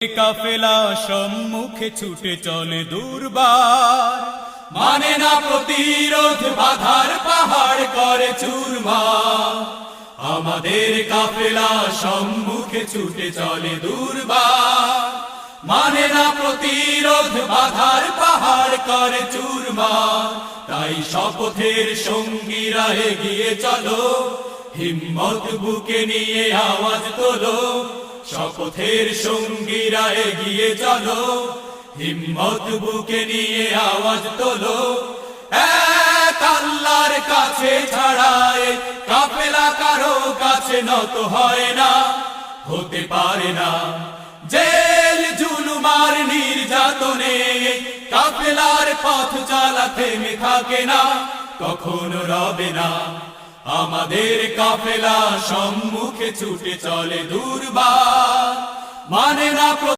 কাফেলা সম্মুখে ছুটে চলে দুর্বার, মানে না প্রতিরোধ, বাধার পাহাড় করে চুরমার। আমাদের কাফেলা সম্মুখে ছুটে চলে দুর্বার, মানে না প্রতিরোধ, বাধার পাহাড় করে চুরমার। তাই শপথের সঙ্গীরা এগিয়ে চলো, হিম্মত বুকে নিয়ে আওয়াজ তোলো। শপথের সঙ্গীরা এগিয়ে চলো, হিম্মত বুকে নিয়ে আওয়াজ তোলো। এক আল্লাহর কাছে ছাড়ায় কাফেলা কারো কাছে নত হয় না, হতে পারে না। জেল জুলুমার নির্যাতনে কাফেলার পথ চলা থেমে থাকে না, কখনো রবে না। আমাদের কাফেলা সম্মুখে ছুটে চলে দুর্বার, মানে না